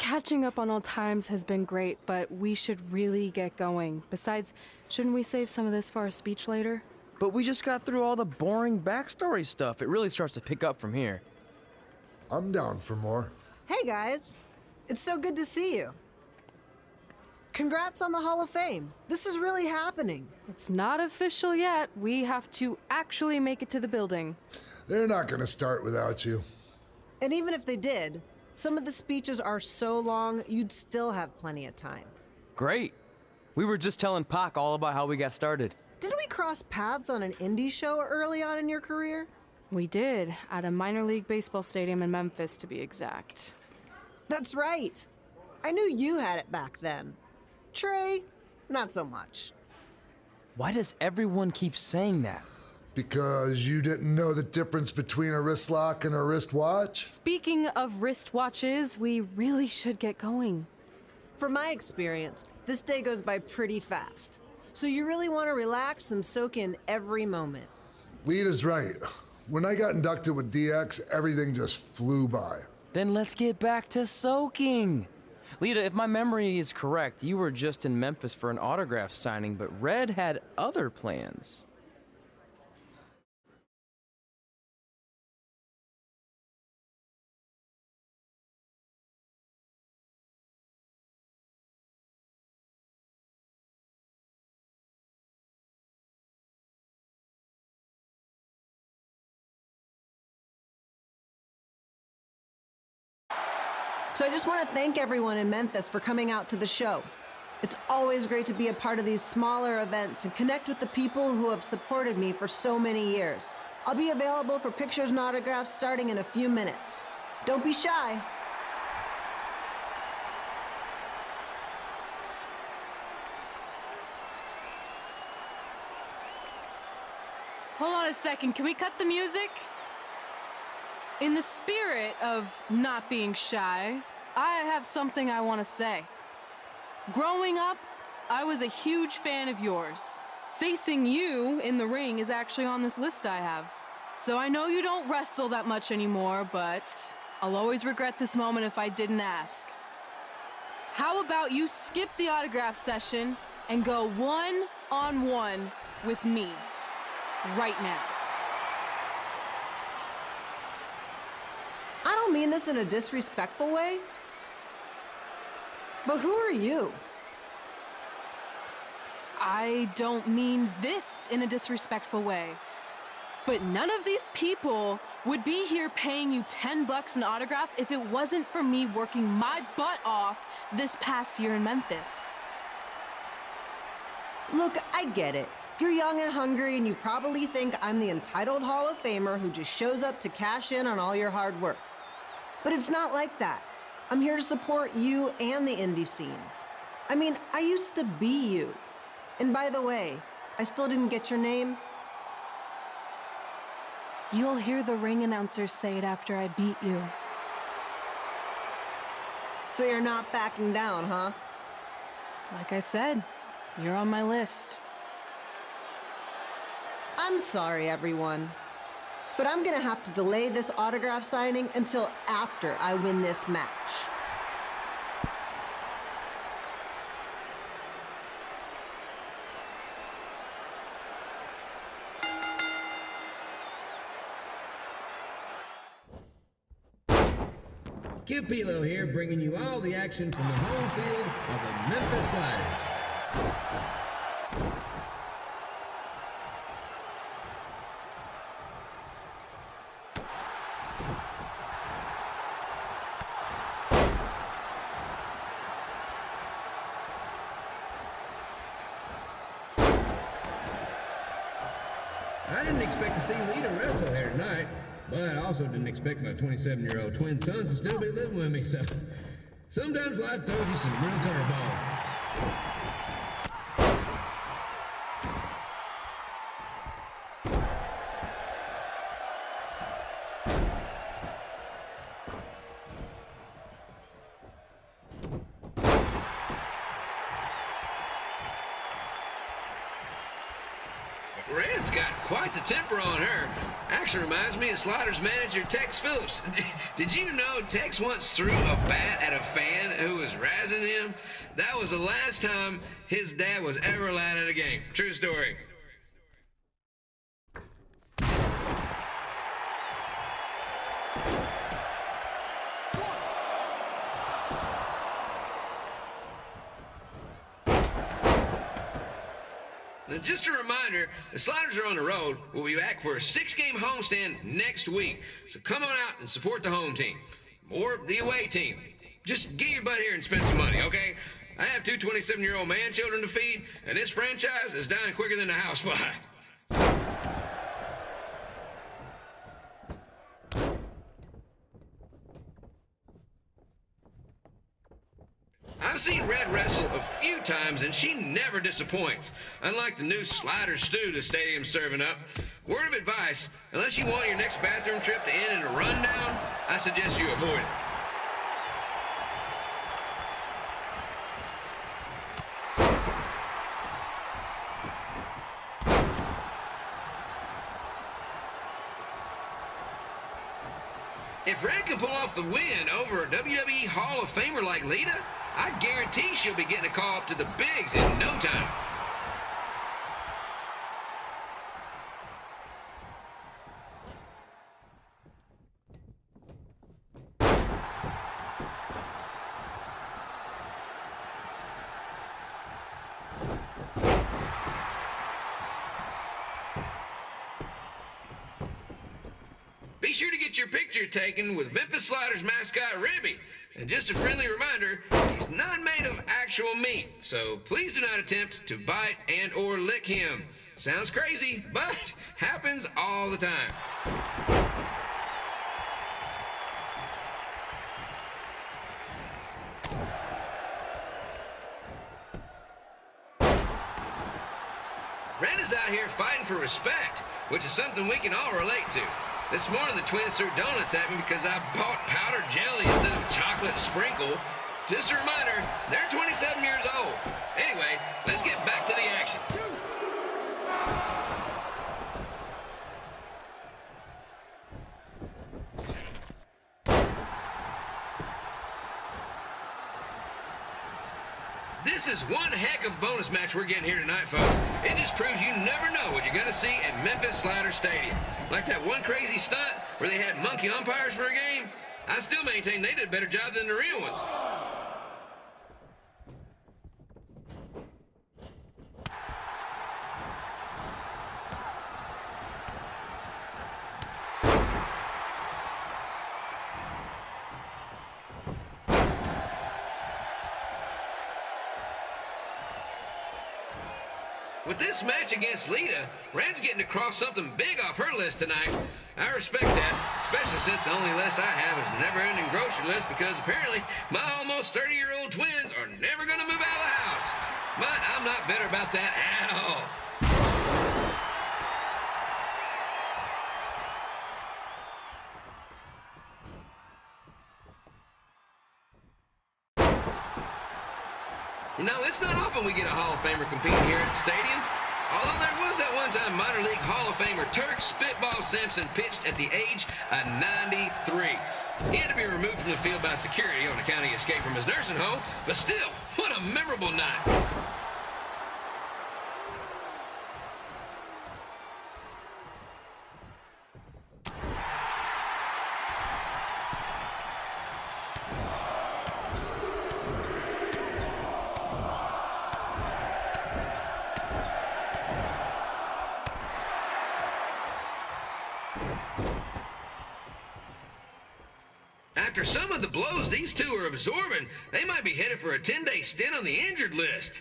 Catching up on old times has been great, but we should really get going. Besides, shouldn't we save some of this for our speech later? But we just got through all the boring backstory stuff. It really starts to pick up from here. I'm down for more. Hey guys, it's so good to see you. Congrats on the Hall of Fame. This is really happening. It's not official yet. We have to actually make it to the building. They're not gonna start without you. And even if they did, some of the speeches are so long, you'd still have plenty of time. Great. We were just telling Pac all about how we got started. Didn't we cross paths on an indie show early on in your career? We did, at a minor league baseball stadium in Memphis, to be exact. That's right. I knew you had it back then. Trey, not so much. Why does everyone keep saying that? Because you didn't know the difference between a wrist lock and a wristwatch? Speaking of wristwatches, we really should get going. From my experience, this day goes by pretty fast. So you really want to relax and soak in every moment. Lita's right. When I got inducted with DX, everything just flew by. Then let's get back to soaking. Lita, if my memory is correct, you were just in Memphis for an autograph signing, but Red had other plans. So I just want to thank everyone in Memphis for coming out to the show. It's always great to be a part of these smaller events and connect with the people who have supported me for so many years. I'll be available for pictures and autographs starting in a few minutes. Don't be shy. Hold on a second, can we cut the music? In the spirit of not being shy, I have something I want to say. Growing up, I was a huge fan of yours. Facing you in the ring is actually on this list I have. So I know you don't wrestle that much anymore, but I'll always regret this moment if I didn't ask. How about you skip the autograph session and go one-on-one with me right now? I don't mean this in a disrespectful way, but who are you? I don't mean this in a disrespectful way, but none of these people would be here paying you $10 an autograph if it wasn't for me working my butt off this past year in Memphis. Look, I get it. You're young and hungry, and you probably think I'm the entitled Hall of Famer who just shows up to cash in on all your hard work. But it's not like that. I'm here to support you and the indie scene. I mean, I used to be you. And by the way, I still didn't get your name. You'll hear the ring announcers say it after I beat you. So you're not backing down, huh? Like I said, you're on my list. I'm sorry, everyone. But I'm gonna have to delay this autograph signing until after I win this match. Kip Elo here, bringing you all the action from the home field of the Memphis Sliders. I didn't expect to see Lita wrestle here tonight, but I also didn't expect my 27-year-old twin sons to still be living with me, so sometimes life throws you some real curveballs. Red's got quite the temper on her. Actually reminds me of Slaughter's manager, Tex Phillips. Did you know Tex once threw a bat at a fan who was razzing him? That was the last time his dad was ever allowed at a game. True story. Now, just a reminder, the Sliders are on the road. We'll be back for a 6-game homestand next week. So come on out and support the home team. Or the away team. Just get your butt here and spend some money, okay? I have 2 27-year-old man children to feed, and this franchise is dying quicker than a housefly. I've seen Red wrestle a few times, and she never disappoints. Unlike the new slider stew the stadium's serving up. Word of advice, unless you want your next bathroom trip to end in a rundown, I suggest you avoid it. If Red can pull off the win over a WWE Hall of Famer like Lita, I guarantee she'll be getting a call up to the bigs in no time. Be sure to get your picture taken with Memphis Sliders mascot Ribby. And just a friendly reminder, he's not made of actual meat, so please do not attempt to bite and or lick him. Sounds crazy, but happens all the time. Red is out here fighting for respect, which is something we can all relate to. This morning, the twins threw donuts at me because I bought powdered jelly instead of chocolate sprinkle. Just a reminder, they're 27 years old. Anyway, let's get back to the action. This is one heck of a bonus match we're getting here tonight, folks. It just proves you never know what you're going to see at Memphis Slider Stadium. Like that one crazy stunt where they had monkey umpires for a game. I still maintain they did a better job than the real ones. With this match against Lita, Red's getting to cross something big off her list tonight. I respect that, especially since the only list I have is a never-ending grocery list because apparently my almost 30-year-old twins are never going to move out of the house. But I'm not bitter about that at all. You know, it's not often we get a Hall of Famer competing here at the stadium. Although there was that one time minor league Hall of Famer Turk Spitball Simpson pitched at the age of 93. He had to be removed from the field by security on account of his escape from his nursing home, but still, what a memorable night. After some of the blows these two are absorbing, they might be headed for a 10-day stint on the injured list.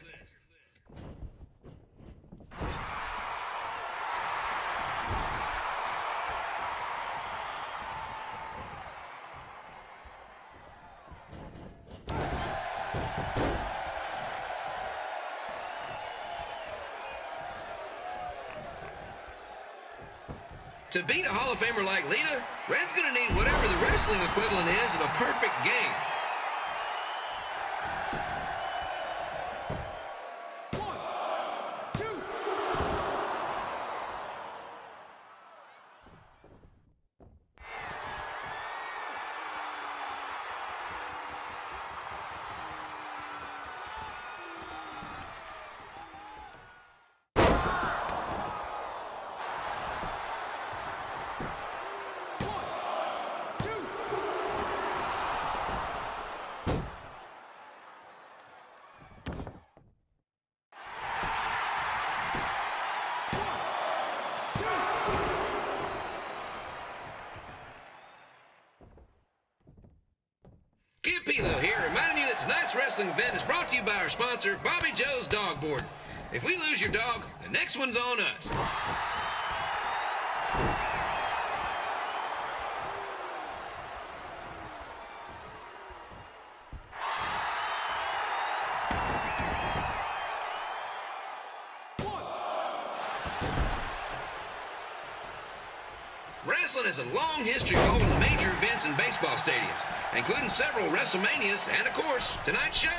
To beat a Hall of Famer like Lita, Red's going to need whatever the wrestling equivalent is of a perfect game. wrestling event is brought to you by our sponsor, Bobby Joe's Dog Boarding. If we lose your dog, the next one's on us. Wrestling has a long history of holding major events in baseball stadiums, including several WrestleManias and, of course, tonight's show.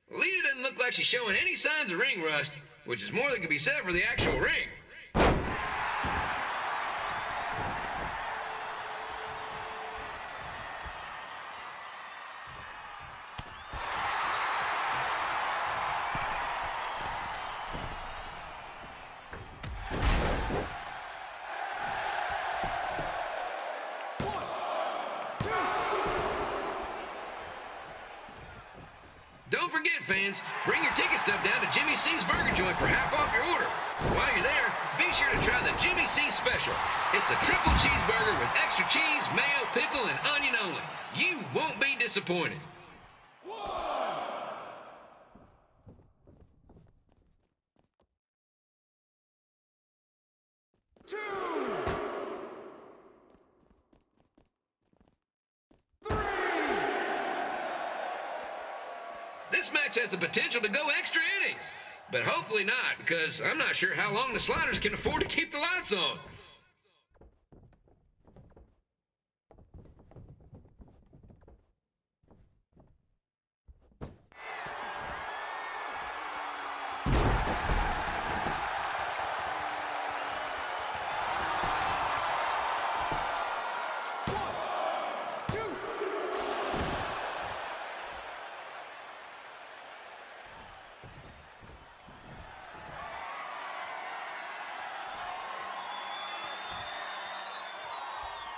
Lita doesn't look like she's showing any signs of ring rust, which is more than can be said for the actual ring. Don't forget, fans, bring your ticket stub down to Jimmy C's Burger Joint for half off your order. While you're there, be sure to try the Jimmy C Special. It's a triple cheeseburger with extra cheese, mayo, pickle, and onion only. You won't be disappointed. This match has the potential to go extra innings, but hopefully not, because I'm not sure how long the Sliders can afford to keep the lights on.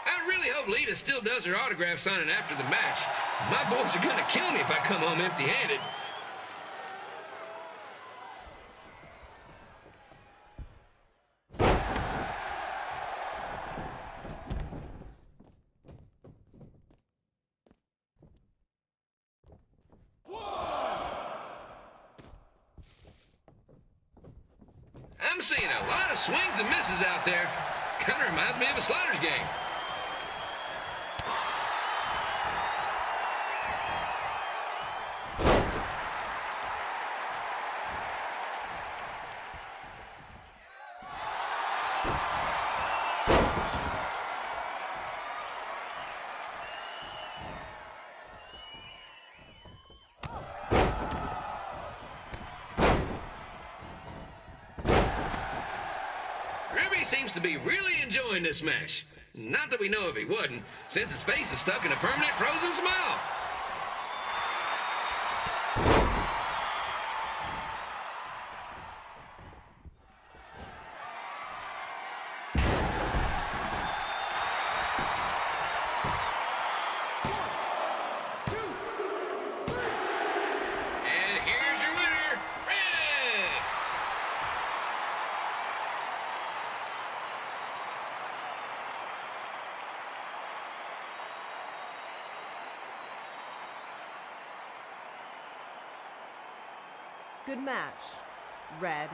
I really hope Lita still does her autograph signing after the match. My boys are gonna kill me if I come home empty-handed. I'm seeing a lot of swings and misses out there. Kind of reminds me of a Sliders game. Ruby seems to be really enjoying this match. Not that we know if he wouldn't, since his face is stuck in a permanent frozen smile. And here's your winner, Red! Good match, Red.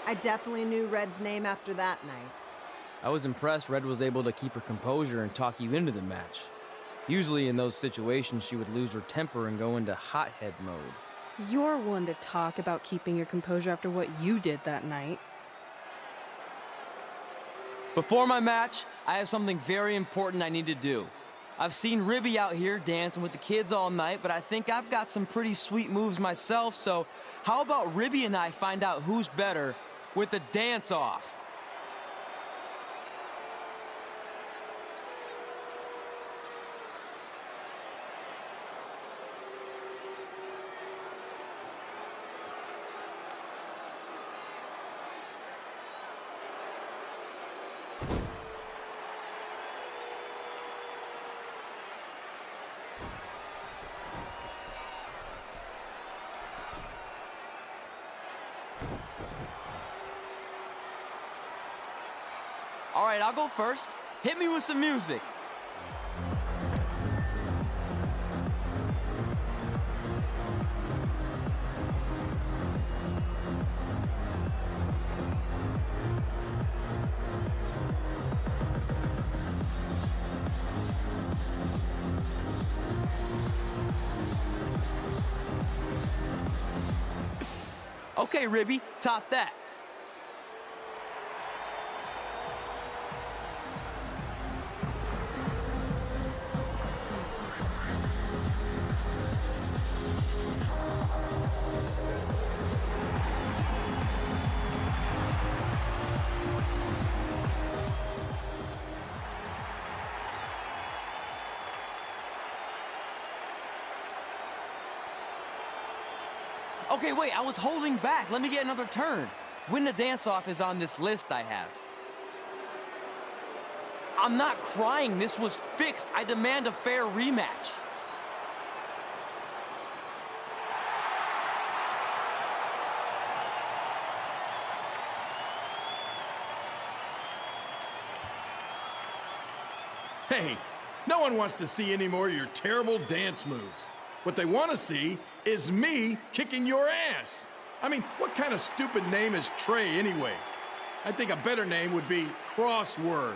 I definitely knew Red's name after that night. I was impressed Red was able to keep her composure and talk you into the match. Usually in those situations, she would lose her temper and go into hothead mode. You're one to talk about keeping your composure after what you did that night. Before my match, I have something very important I need to do. I've seen Ribby out here dancing with the kids all night, but I think I've got some pretty sweet moves myself, so how about Ribby and I find out who's better with the dance-off? All right, I'll go first. Hit me with some music. Okay, Ribby, top that. Okay, wait, I was holding back. Let me get another turn. Win the dance-off is on this list I have. I'm not crying. This was fixed. I demand a fair rematch. Hey, no one wants to see any more of your terrible dance moves. What they want to see is me kicking your ass. I mean, what kind of stupid name is Trey anyway? I think a better name would be Crossword,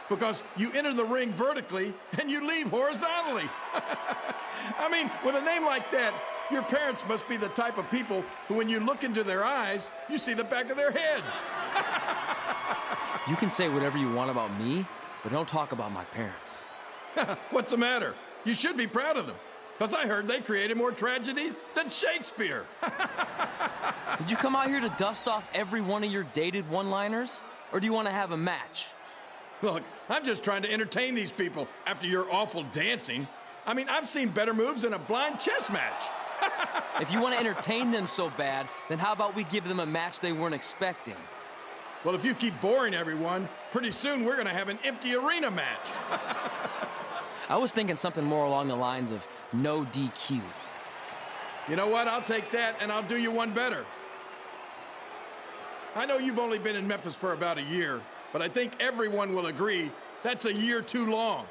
because you enter the ring vertically and you leave horizontally. I mean, with a name like that, your parents must be the type of people who, when you look into their eyes, you see the back of their heads. You can say whatever you want about me, but don't talk about my parents. What's the matter? You should be proud of them, because I heard they created more tragedies than Shakespeare. Did you come out here to dust off every one of your dated one-liners? Or do you want to have a match? Look, I'm just trying to entertain these people after your awful dancing. I mean, I've seen better moves in a blind chess match. If you want to entertain them so bad, then how about we give them a match they weren't expecting? Well, if you keep boring everyone, pretty soon we're going to have an empty arena match. I was thinking something more along the lines of no DQ. You know what? I'll take that, and I'll do you one better. I know you've only been in Memphis for about a year, but I think everyone will agree that's a year too long.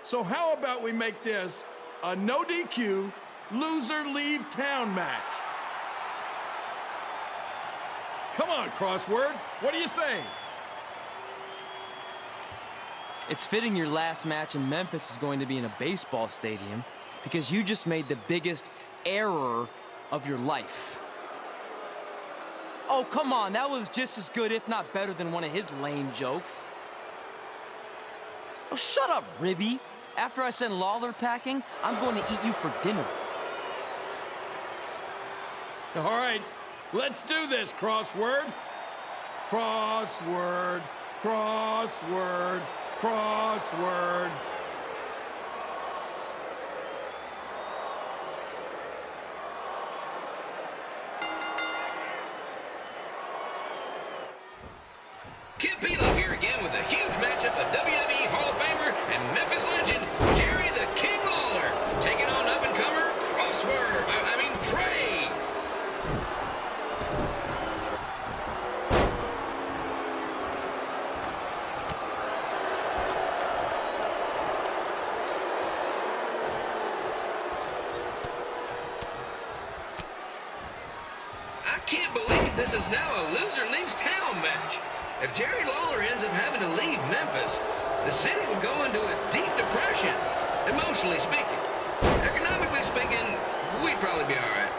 So how about we make this a no DQ, loser leave town match? Come on, Crossword. What do you say? It's fitting your last match in Memphis is going to be in a baseball stadium because you just made the biggest error of your life. Oh, come on, that was just as good, if not better, than one of his lame jokes. Oh, shut up, Ribby. After I send Lawler packing, I'm going to eat you for dinner. All right, let's do this, Crossword. Crossword, crossword, crossword. Kid Pilo here again with a huge matchup of WWE Hall of Famer and Memphis legend, Jerry the King Lawler, taking on up-and-comer Trey. I can't believe this is now a loser leaves town If Jerry Lawler ends up having to leave Memphis, the city would go into a deep depression, emotionally speaking. Economically speaking, we'd probably be all right.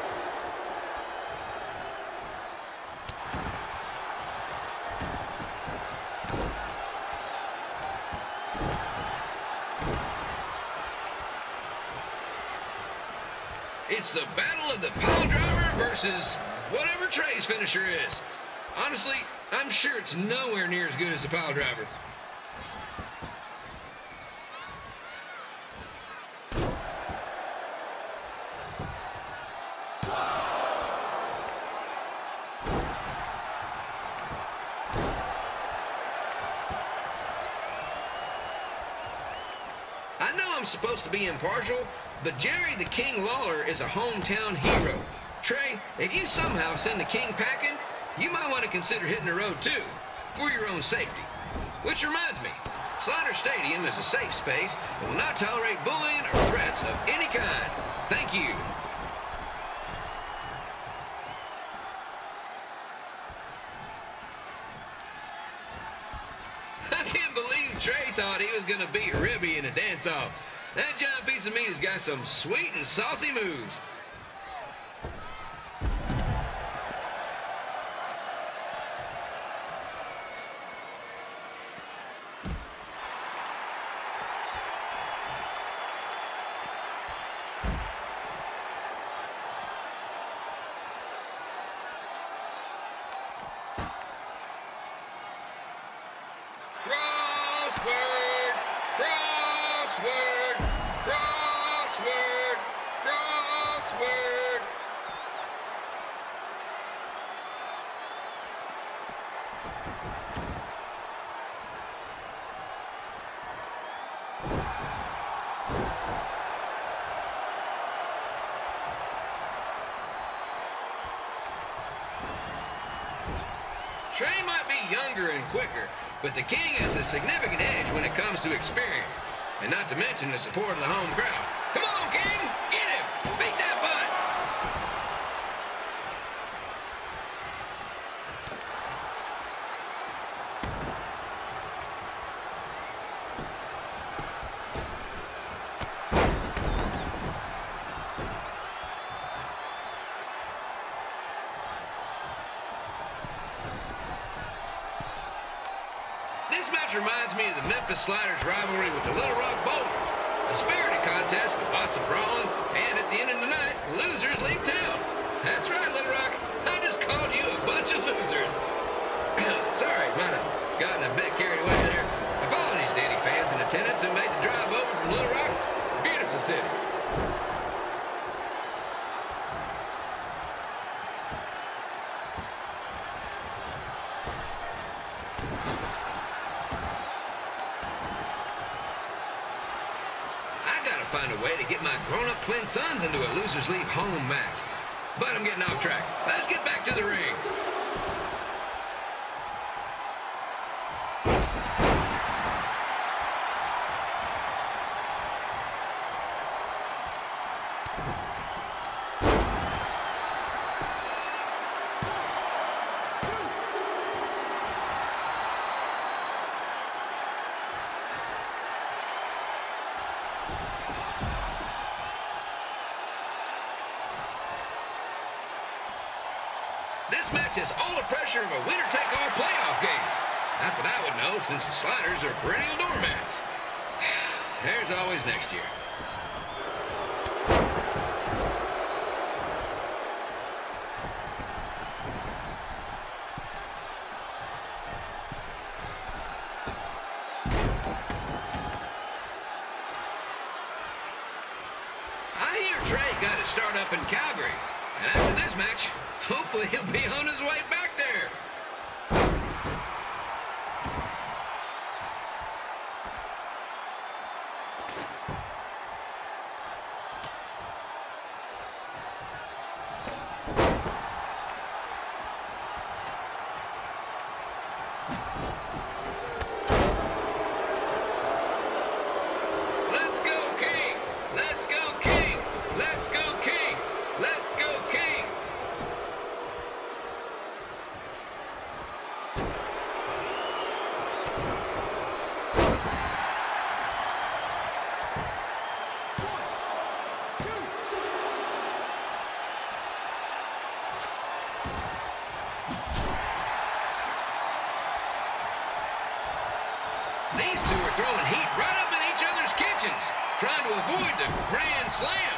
It's the battle of the pile driver versus whatever Trey's finisher is. Honestly, I'm sure it's nowhere near as good as the pile driver. I know I'm supposed to be impartial, but Jerry the King Lawler is a hometown hero. Trey, if you somehow send the King packing, you might want to consider hitting the road too, for your own safety. Which reminds me, Slaughter Stadium is a safe space and will not tolerate bullying or threats of any kind. Thank you. I can't believe Trey thought he was going to beat Ribby in a dance-off. That giant piece of meat has got some sweet and saucy moves. Crossword, crossword, crossword, crossword. Trey might be younger and quicker, but the King has a significant edge when it comes to experience, and not to mention the support of the home crowd. Come on, King! Get him! Beat that butt! This match reminds me of the Memphis Sliders' rivalry with the Little Rock Boulders. A spirited contest with lots of brawling, and at the end of the night, losers leave town. That's right, Little Rock. I just called you a bunch of losers. Sorry, might have gotten a bit carried away there. Apologies to any fans in attendance who made the drive over from Little Rock. Beautiful city. Find a way to get my grown-up twin sons into a losers leave home match. But I'm getting off track. Let's get back to the ring. This match has all the pressure of a winner-take-all playoff game. Not that I would know, since the Sliders are perennial doormats. There's always next year. I hear Trey got his start up in Calgary, and after this match, hopefully he'll be on his way back there. Let's go, King! Let's go, King! Let's go, King! Let's go, King! These two are throwing heat right up in each other's kitchens, trying to avoid the Grand Slam.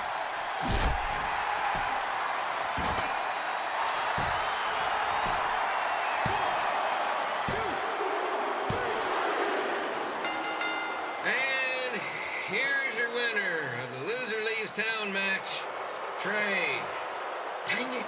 And here's your winner of the Loser Leaves Town match, Trey. Dang it.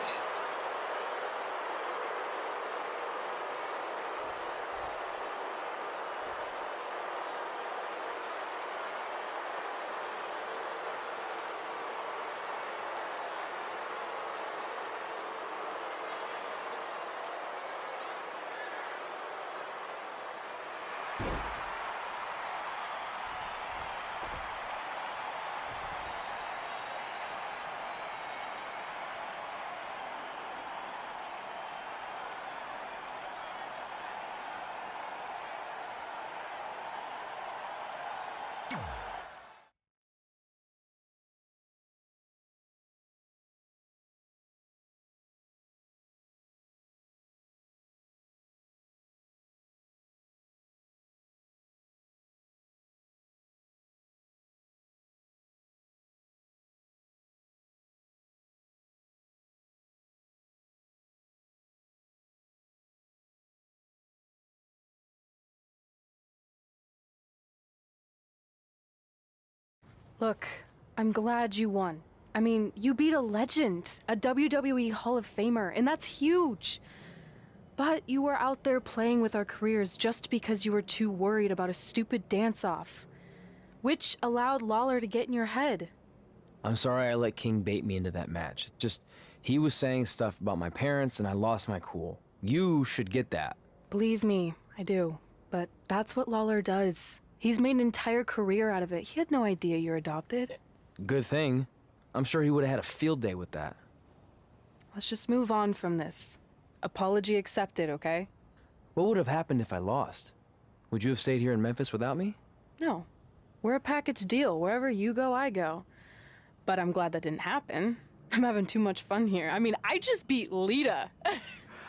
Look, I'm glad you won. I mean, you beat a legend, a WWE Hall of Famer, and that's huge. But you were out there playing with our careers just because you were too worried about a stupid dance-off, which allowed Lawler to get in your head. I'm sorry I let King bait me into that match. Just, he was saying stuff about my parents and I lost my cool. You should get that. Believe me, I do. But that's what Lawler does. He's made an entire career out of it. He had no idea you're adopted. Good thing. I'm sure he would have had a field day with that. Let's just move on from this. Apology accepted, okay? What would have happened if I lost? Would you have stayed here in Memphis without me? No. We're a package deal. Wherever you go, I go. But I'm glad that didn't happen. I'm having too much fun here. I mean, I just beat Lita.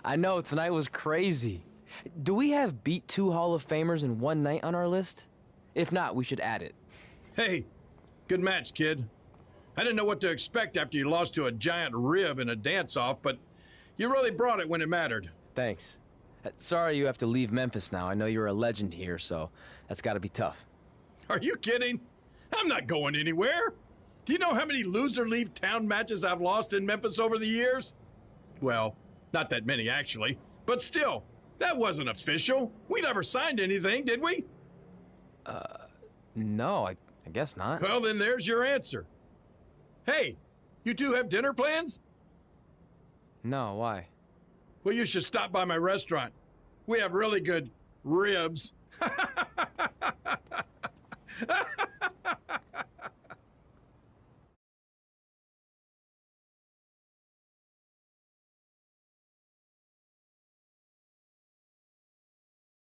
I know, tonight was crazy. Do we have beat 2 Hall of Famers in one night on our list? If not, we should add it. Hey, good match, kid. I didn't know what to expect after you lost to a giant rib in a dance-off, but you really brought it when it mattered. Thanks. Sorry you have to leave Memphis now. I know you're a legend here, so that's gotta be tough. Are you kidding? I'm not going anywhere. Do you know how many loser leave town matches I've lost in Memphis over the years? Well, not that many actually, but still, that wasn't official. We never signed anything, did we? No, I guess not. Well, then there's your answer. Hey, you two have dinner plans? No, why? Well, you should stop by my restaurant. We have really good ribs.